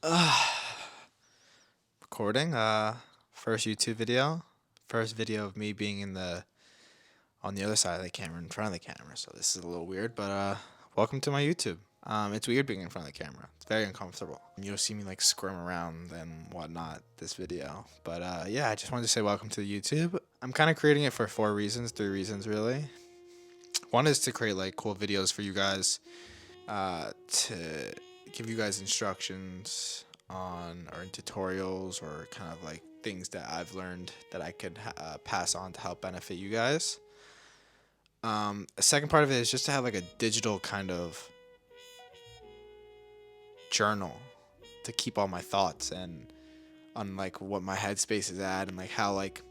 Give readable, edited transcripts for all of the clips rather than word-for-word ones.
Uh, Recording. First YouTube video. First video of me being on the other side of the camera, in front of the camera. So this is a little weird, but welcome to my YouTube. It's weird being in front of the camera. It's very uncomfortable. You'll see me like squirm around and whatnot this video. But yeah, I just wanted to say welcome to the YouTube. I'm kind of creating it for three reasons really. One is to create like cool videos for you guys, to give you guys instructions on or tutorials or kind of like things that I've learned that I could pass on to help benefit you guys. A second part of it is just to have like a digital kind of journal to keep all my thoughts and on like what my headspace is at, and like how like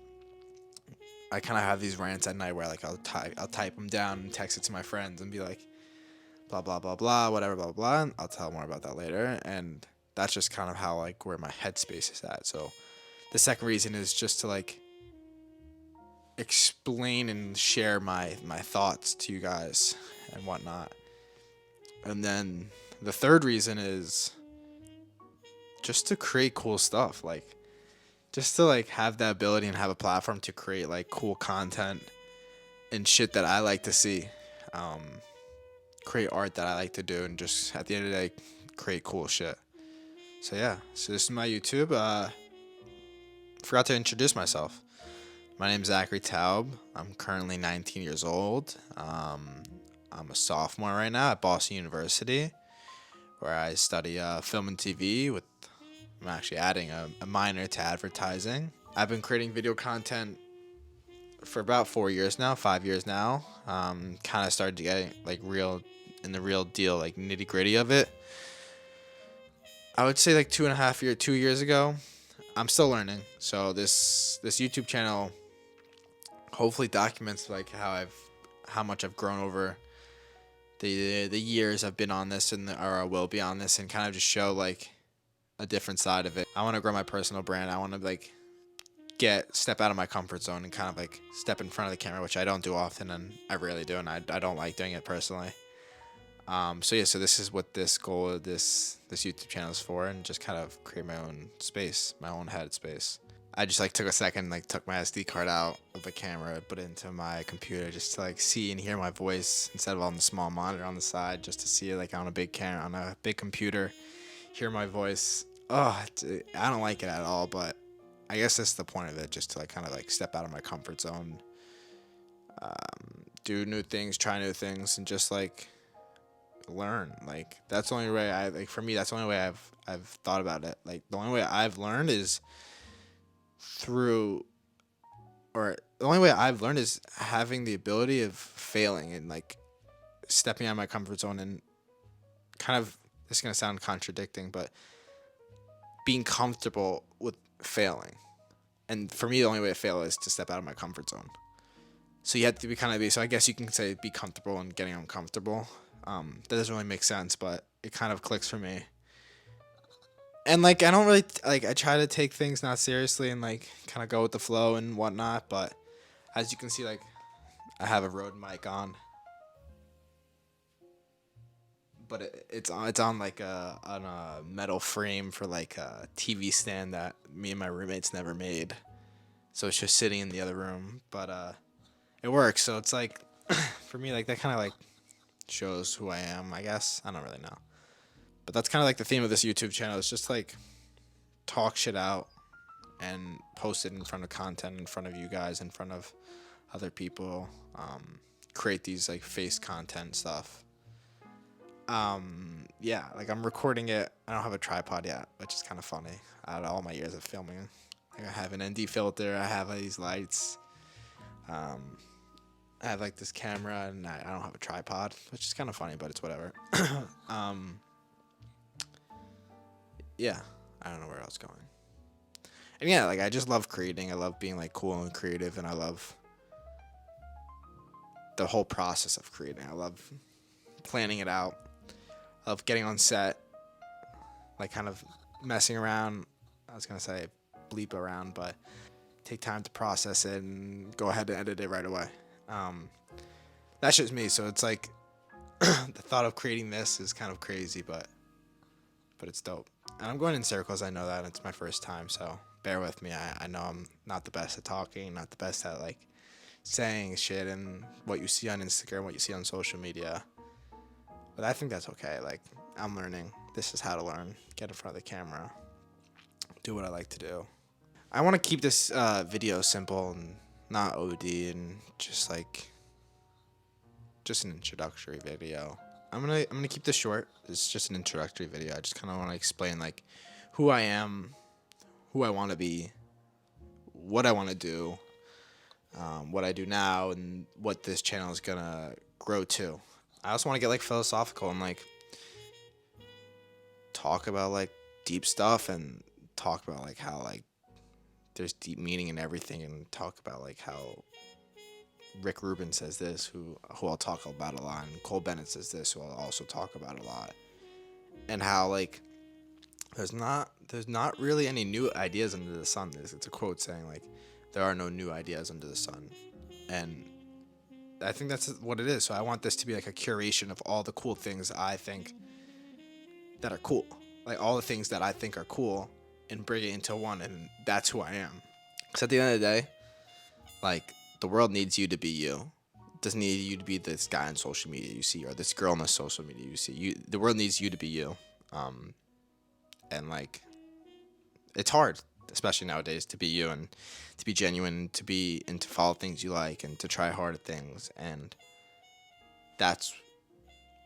I kind of have these rants at night where like I'll type them down and text it to my friends and be like blah blah blah blah whatever blah blah. And I'll tell more about that later, and that's just kind of how like where my headspace is at. So the second reason is just to like explain and share my thoughts to you guys and whatnot. And then the third reason is just to create cool stuff, like just to like have that ability and have a platform to create like cool content and shit that I like to see. Um, Create art that I like to do, and just at the end of the day, create cool shit. So yeah, so this is my YouTube. Forgot to introduce myself. My name is Zachary Tabb. I'm currently 19 years old. I'm a sophomore right now at Boston University, where I study film and TV. I'm actually adding a minor to advertising. I've been creating video content for about 4 years now, 5 years now. Kind of started to get like the real deal, like nitty gritty of it. I would say like 2 years ago. I'm still learning. So this YouTube channel hopefully documents like how much I've grown over the years I've been on this, or I will be on this, and kind of just show like a different side of it. I want to grow my personal brand. I want to like step out of my comfort zone and kind of like step in front of the camera, which I don't do often, and I rarely do, and I don't like doing it personally. So yeah, so this is what this goal of this YouTube channel is for, and just kind of create my own space, my own head space. I just like took a second, like took my SD card out of the camera, put it into my computer just to like see and hear my voice instead of on the small monitor on the side, just to see it like on a big camera, on a big computer, hear my voice. Oh, I don't like it at all, but I guess that's the point of it, just to like kind of like step out of my comfort zone, do new things, try new things, and just like learn. Like that's the only way for me, that's the only way I've thought about it. Like the only way I've learned is through or the only way I've learned is having the ability of failing and like stepping out of my comfort zone, and kind of, this is going to sound contradicting, but being comfortable with failing. And for me, the only way to fail is to step out of my comfort zone. So you have to so I guess you can say be comfortable and getting uncomfortable. That doesn't really make sense, but it kind of clicks for me. And like I don't really like, I try to take things not seriously and like kind of go with the flow and whatnot. But as you can see, like I have a Rode mic on, but it's on like on a metal frame for like a TV stand that me and my roommates never made. So it's just sitting in the other room, but it works. So it's like for me, like that kind of like shows who I am, I guess. I don't really know. But that's kind of like the theme of this YouTube channel. It's just like talk shit out and post it in front of content, in front of you guys, in front of other people. Create these like face content stuff. Yeah, like I'm recording it. I don't have a tripod yet, which is kind of funny. Out of all my years of filming, like I have an ND filter. I have these lights. I have like this camera, and I don't have a tripod, which is kind of funny, but it's whatever. Yeah, I don't know where I was going. And yeah, like I just love creating. I love being like cool and creative, and I love the whole process of creating. I love planning it out. I love getting on set, like kind of messing around. I was gonna say bleep around, but take time to process it and go ahead and edit it right away. That's just me. So it's like the thought of creating this is kind of crazy, but it's dope. And I'm going in circles, I know that. It's my first time, so bear with me. I know I'm not the best at talking, not the best at, like, saying shit and what you see on Instagram, what you see on social media. But I think that's okay. Like, I'm learning. This is how to learn. Get in front of the camera. Do what I like to do. I want to keep this video simple and not OD and just an introductory video. I'm gonna keep this short. It's just an introductory video. I just kind of want to explain, like, who I am, who I want to be, what I want to do, what I do now, and what this channel is gonna grow to. I also want to get, like, philosophical and, like, talk about, like, deep stuff and talk about, like, how, like, there's deep meaning in everything, and talk about, like, how Rick Rubin says this, who I'll talk about a lot, and Cole Bennett says this, who I'll also talk about a lot, and how, like, there's not really any new ideas under the sun. It's a quote saying, like, there are no new ideas under the sun, and I think that's what it is. So I want this to be like a curation of all the cool things I think that are cool, like all the things that I think are cool, and bring it into one, and that's who I am. Because at the end of the day, like, the world needs you to be you. It doesn't need you to be this guy on social media you see, or this girl on the social media you see. The world needs you to be you. And, like, it's hard, especially nowadays, to be you and to be genuine, and to follow things you like, and to try hard at things. And that's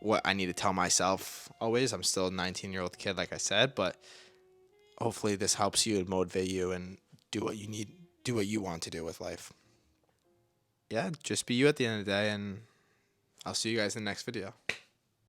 what I need to tell myself always. I'm still a 19-year-old kid, like I said, but hopefully this helps you and motivate you and do what you want to do with life. Yeah, just be you at the end of the day, and I'll see you guys in the next video.